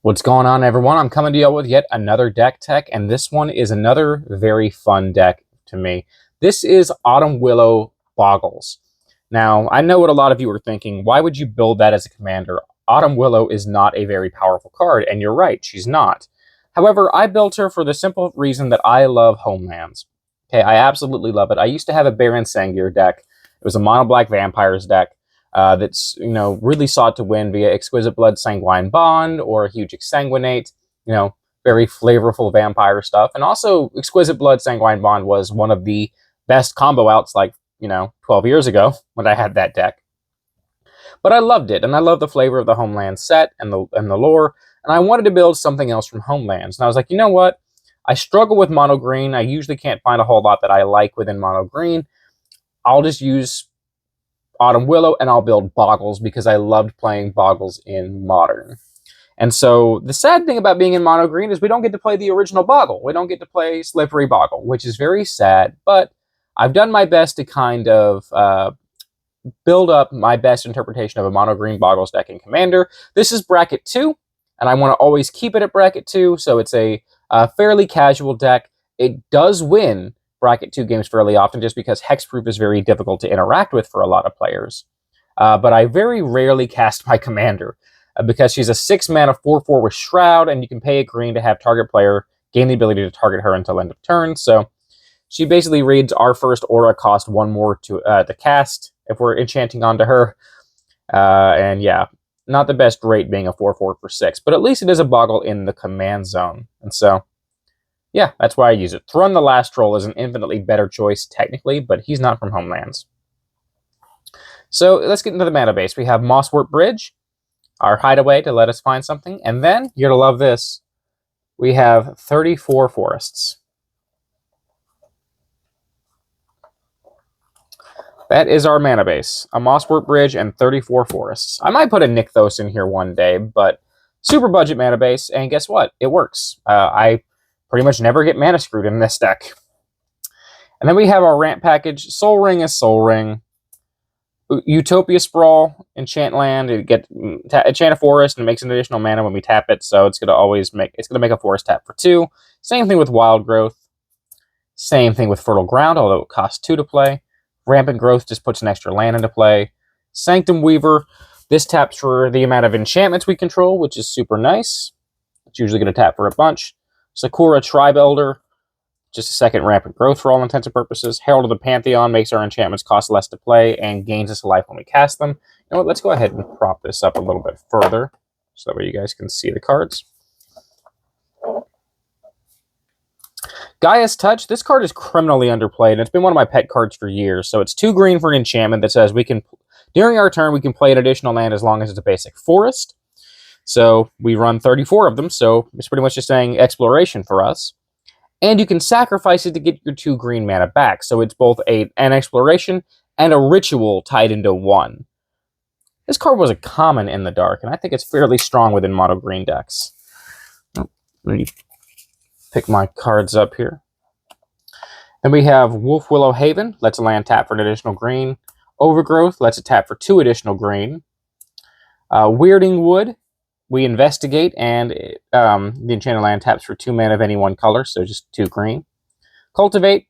What's going on, everyone? I'm coming to you with yet another deck tech, and this one is another very fun deck to me. This is Autumn Willow Boggles. Now, I know what a lot of you are thinking. Why would you build that as a commander? Autumn Willow is not a very powerful card, and you're right, she's not. However, I built her for the simple reason that I love Homelands. Okay, I absolutely love it. I used to have a Baron Sangir deck. It was a mono-black vampires deck. That's really sought to win via Exquisite Blood Sanguine Bond or a huge Exsanguinate, very flavorful vampire stuff. And also Exquisite Blood Sanguine Bond was one of the best combo outs 12 years ago when I had that deck. But I loved it, and I love the flavor of the Homelands set and the lore, and I wanted to build something else from Homelands. And I was like, you know what? I struggle with mono green. I usually can't find a whole lot that I like within mono green. I'll just use Autumn Willow, and I'll build Boggles because I loved playing Boggles in Modern. And so the sad thing about being in mono green is we don't get to play the original Boggle. We don't get to play Slippery Boggle, which is very sad, but I've done my best to kind of build up my best interpretation of a mono green Boggles deck in Commander. This is bracket 2, and I want to always keep it at bracket 2, so it's a fairly casual deck. It does win bracket 2 games fairly often just because Hexproof is very difficult to interact with for a lot of players. But I very rarely cast my commander because she's a 6-mana 4/4 with Shroud, and you can pay a green to have target player gain the ability to target her until end of turn. So she basically reads our first aura cost 1 more to cast if we're enchanting onto her. And yeah, not the best rate being a 4/4 for 6, but at least it is a Boggle in the command zone. And so yeah, that's why I use it. Thrun the Last Troll is an infinitely better choice, technically, but he's not from Homelands. So let's get into the mana base. We have Mosswort Bridge, our hideaway to let us find something. And then, you're going to love this, we have 34 forests. That is our mana base. A Mosswort Bridge and 34 forests. I might put a Nykthos in here one day, but super budget mana base, and guess what? It works. I pretty much never get mana screwed in this deck. And then we have our ramp package. Soul Ring is Soul Ring. Utopia Sprawl, enchant land. Enchant a forest and it makes an additional mana when we tap it. So it's gonna make a forest tap for 2. Same thing with Wild Growth. Same thing with Fertile Ground, although it costs 2 to play. Rampant Growth just puts an extra land into play. Sanctum Weaver. This taps for the amount of enchantments we control, which is super nice. It's usually gonna tap for a bunch. Sakura Tribe Elder, just a second Rampant Growth for all intents and purposes. Herald of the Pantheon makes our enchantments cost less to play and gains us a life when we cast them. You know what, let's go ahead and prop this up a little bit further so that way you guys can see the cards. Gaia's Touch, this card is criminally underplayed, and it's been one of my pet cards for years. So it's 2 green for an enchantment that says during our turn we can play an additional land as long as it's a basic forest. So we run 34 of them, so it's pretty much just saying exploration for us. And you can sacrifice it to get your 2 green mana back. So it's both an exploration and a ritual tied into 1. This card was a common in the dark, and I think it's fairly strong within mono green decks. Let me pick my cards up here. Then we have Wolf Willow Haven, lets a land tap for an additional green. Overgrowth lets it tap for 2 additional green. Weirding Wood, we investigate, and the enchanted land taps for 2 mana of any one color, so just 2 green. Cultivate,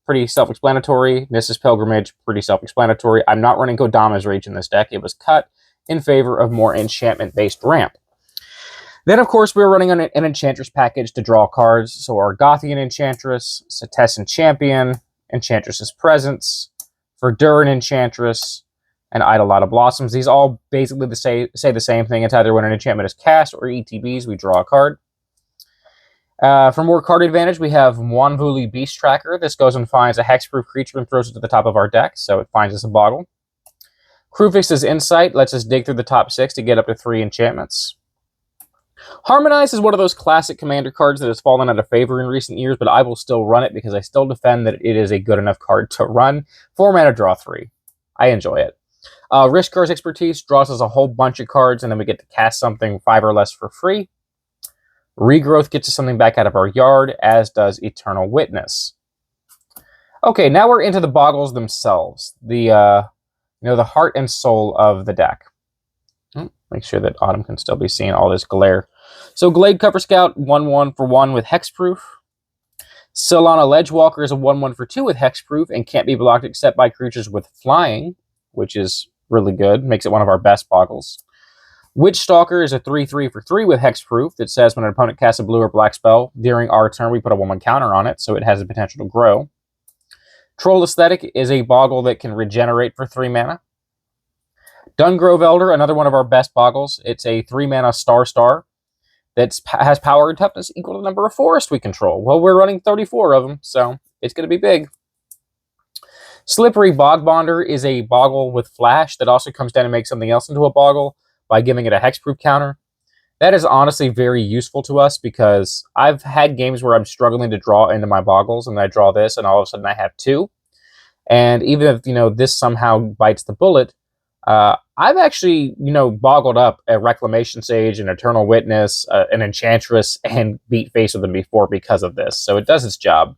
pretty self-explanatory. Nissa's Pilgrimage, pretty self-explanatory. I'm not running Kodama's Rage in this deck. It was cut in favor of more enchantment-based ramp. Then, of course, we're running an Enchantress package to draw cards. So our Gothian Enchantress, Setessan Champion, Enchantress's Presence, Verduran Enchantress, and Idolata Blossoms. These all basically say the same thing. It's either when an enchantment is cast or ETBs, we draw a card. For more card advantage, we have Wanvuli Beast Tracker. This goes and finds a hexproof creature and throws it to the top of our deck, so it finds us a Boggle. Kruvix's Insight lets us dig through the top 6 to get up to 3 enchantments. Harmonize is one of those classic commander cards that has fallen out of favor in recent years, but I will still run it because I still defend that it is a good enough card to run. 4 mana, draw 3. I enjoy it. Rishkar's Expertise draws us a whole bunch of cards, and then we get to cast something 5 or less for free. Regrowth gets us something back out of our yard, as does Eternal Witness. Okay, now we're into the Boggles themselves. The heart and soul of the deck. Make sure that Autumn can still be seeing all this glare. So Glade Cover Scout, 1/1 for 1 with Hexproof. Solana Ledgewalker is a 1/1 for 2 with Hexproof and can't be blocked except by creatures with flying, which is really good. Makes it one of our best boggles. Witch Stalker is a 3/3 for 3 with Hexproof that says when an opponent casts a blue or black spell during our turn, we put a 1/1 counter on it, so it has the potential to grow. Troll Aesthetic is a boggle that can regenerate for 3 mana. Dungrove Elder, another one of our best boggles. It's a 3 mana star that has power and toughness equal to the number of forests we control. Well, we're running 34 of them, so it's going to be big. Slippery Bogbonder is a boggle with flash that also comes down and makes something else into a boggle by giving it a hexproof counter. That is honestly very useful to us because I've had games where I'm struggling to draw into my boggles, and I draw this, and all of a sudden I have 2. And even if this somehow bites the bullet, I've actually boggled up a Reclamation Sage, an Eternal Witness, an Enchantress, and beat face with them before because of this. So it does its job.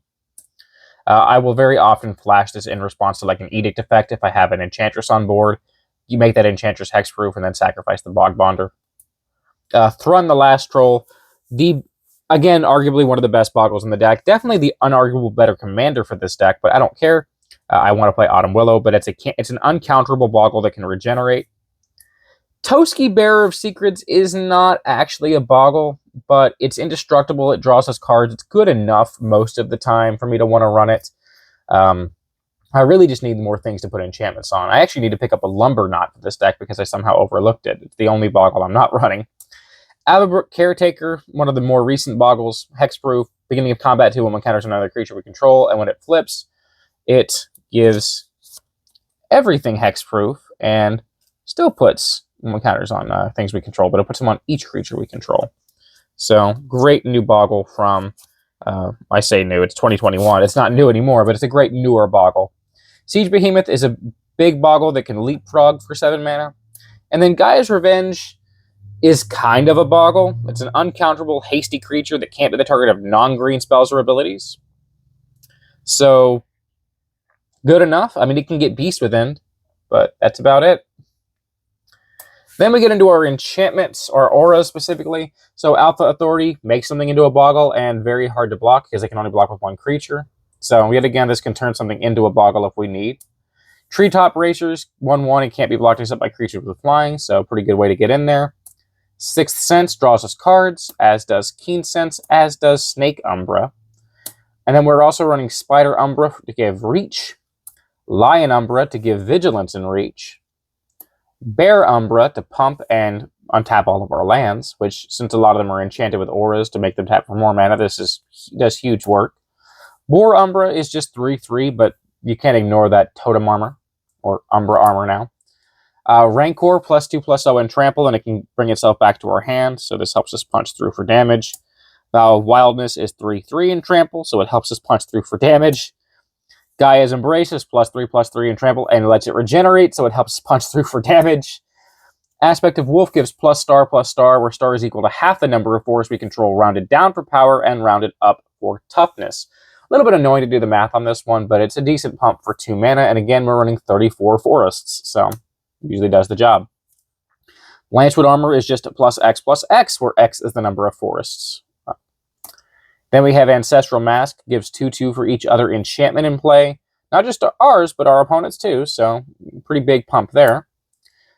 I will very often flash this in response to like an Edict effect if I have an Enchantress on board. You make that Enchantress hexproof and then sacrifice the Bogbonder. Thrun the Last Troll, again, arguably one of the best boggles in the deck. Definitely the unarguable better commander for this deck, but I don't care. I want to play Autumn Willow, but it's an uncounterable boggle that can regenerate. Toski, Bearer of Secrets, is not actually a boggle, but it's indestructible. It draws us cards. It's good enough most of the time for me to want to run it. I really just need more things to put enchantments on. I actually need to pick up a Lumber Knot for this deck because I somehow overlooked it. It's the only boggle I'm not running. Avabrook Caretaker, one of the more recent boggles, hexproof, beginning of combat 2 when encounters another creature we control, and when it flips, it gives everything hexproof and still puts encounters on things we control, but it puts them on each creature we control. So, great new boggle from, I say new, it's 2021. It's not new anymore, but it's a great newer boggle. Siege Behemoth is a big boggle that can leapfrog for 7 mana. And then Gaia's Revenge is kind of a boggle. It's an uncounterable, hasty creature that can't be the target of non-green spells or abilities. So, good enough. I mean, it can get Beast Within, but that's about it. Then we get into our enchantments, or auras specifically. So Alpha Authority makes something into a boggle and very hard to block because they can only block with 1 creature. So yet again, this can turn something into a boggle if we need. Treetop Racers, 1/1 and can't be blocked except by creatures with flying, so pretty good way to get in there. Sixth Sense draws us cards, as does Keen Sense, as does Snake Umbra. And then we're also running Spider Umbra to give Reach, Lion Umbra to give Vigilance and Reach, Bear Umbra to pump and untap all of our lands, which, since a lot of them are enchanted with auras to make them tap for more mana, this does huge work. Boar Umbra is just 3/3, but you can't ignore that Totem Armor, or Umbra Armor now. Rancor, +2/+0 and Trample, and it can bring itself back to our hand, so this helps us punch through for damage. Vow of Wildness is 3/3 and Trample, so it helps us punch through for damage. Gaia's Embrace is +3/+3 and Trample, and lets it regenerate, so it helps us punch through for damage. Aspect of Wolf gives +*/*, where star is equal to half the number of forests we control, rounded down for power and rounded up for toughness. A little bit annoying to do the math on this one, but it's a decent pump for 2 mana, and again, we're running 34 forests, so it usually does the job. Lancewood Armor is just +X+X, where X is the number of forests. Then we have Ancestral Mask, gives 2/2 for each other enchantment in play. Not just ours, but our opponents too, so pretty big pump there.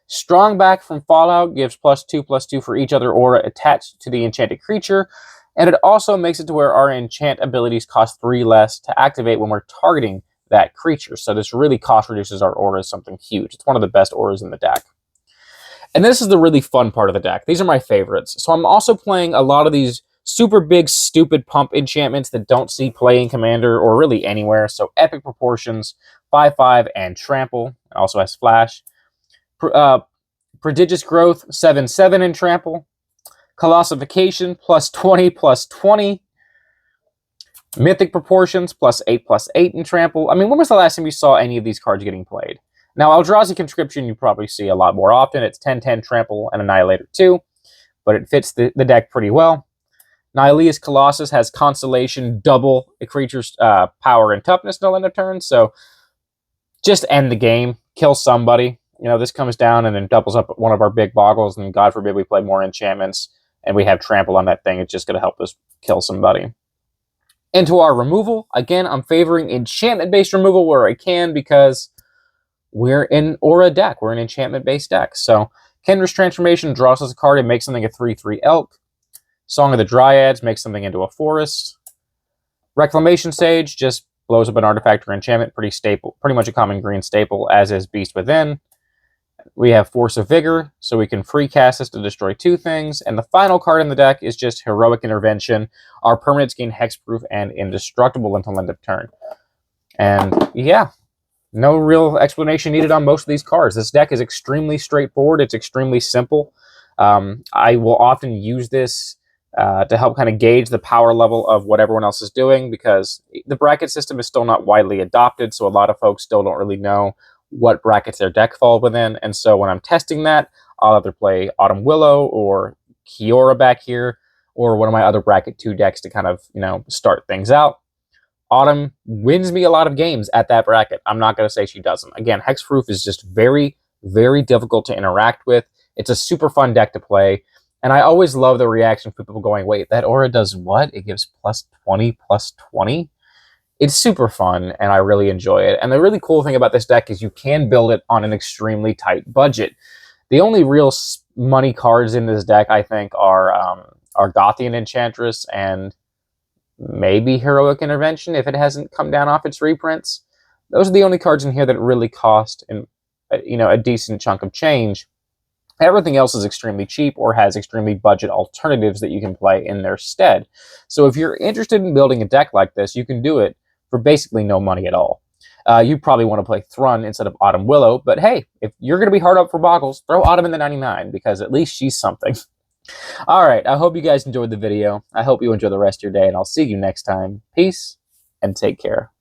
Strongback from Fallout gives +2/+2 for each other aura attached to the enchanted creature, and it also makes it to where our enchant abilities cost 3 less to activate when we're targeting that creature. So this really cost reduces our auras something huge. It's one of the best auras in the deck. And this is the really fun part of the deck. These are my favorites. So I'm also playing a lot of these super big, stupid pump enchantments that don't see play in Commander or really anywhere. So Epic Proportions, 5/5, and Trample. It also has Flash. Prodigious Growth, 7/7 and Trample. Colossification, +20/+20. Mythic Proportions, +8/+8 and Trample. I mean, when was the last time you saw any of these cards getting played? Now, Eldrazi Conscription you probably see a lot more often. It's 10/10 Trample and Annihilator 2, but it fits the deck pretty well. Nylea's Colossus has Constellation, double a creature's power and toughness until end of turn, so just end the game, kill somebody. This comes down and then doubles up one of our big boggles, and God forbid we play more enchantments, and we have trample on that thing, it's just going to help us kill somebody. Into our removal, again, I'm favoring enchantment-based removal where I can because we're in Aura deck. We're an enchantment-based deck. So Kendra's Transformation draws us a card and makes something a 3/3 elk. Song of the Dryads makes something into a forest. Reclamation Sage just blows up an artifact or enchantment, pretty much a common green staple, as is Beast Within. We have Force of Vigor, so we can free cast this to destroy 2 things. And the final card in the deck is just Heroic Intervention. Our permanents gain Hexproof and Indestructible until end of turn. And yeah, no real explanation needed on most of these cards. This deck is extremely straightforward. It's extremely simple. I will often use this to help kind of gauge the power level of what everyone else is doing, because the bracket system is still not widely adopted, so a lot of folks still don't really know what brackets their deck fall within. And so when I'm testing that, I'll either play Autumn Willow or Kiora back here, or one of my other bracket 2 decks to kind of, start things out. Autumn wins me a lot of games at that bracket. I'm not going to say she doesn't. Again, Hexproof is just very, very difficult to interact with. It's a super fun deck to play. And I always love the reaction from people going, wait, that aura does what? It gives +20, +20? It's super fun, and I really enjoy it. And the really cool thing about this deck is you can build it on an extremely tight budget. The only real money cards in this deck, I think, are Gothian Enchantress and maybe Heroic Intervention if it hasn't come down off its reprints. Those are the only cards in here that really cost a decent chunk of change. Everything else is extremely cheap or has extremely budget alternatives that you can play in their stead. So if you're interested in building a deck like this, you can do it for basically no money at all. You probably want to play Thrun instead of Autumn Willow, but hey, if you're going to be hard up for Boggles, throw Autumn in the 99, because at least she's something. All right, I hope you guys enjoyed the video. I hope you enjoy the rest of your day, and I'll see you next time. Peace, and take care.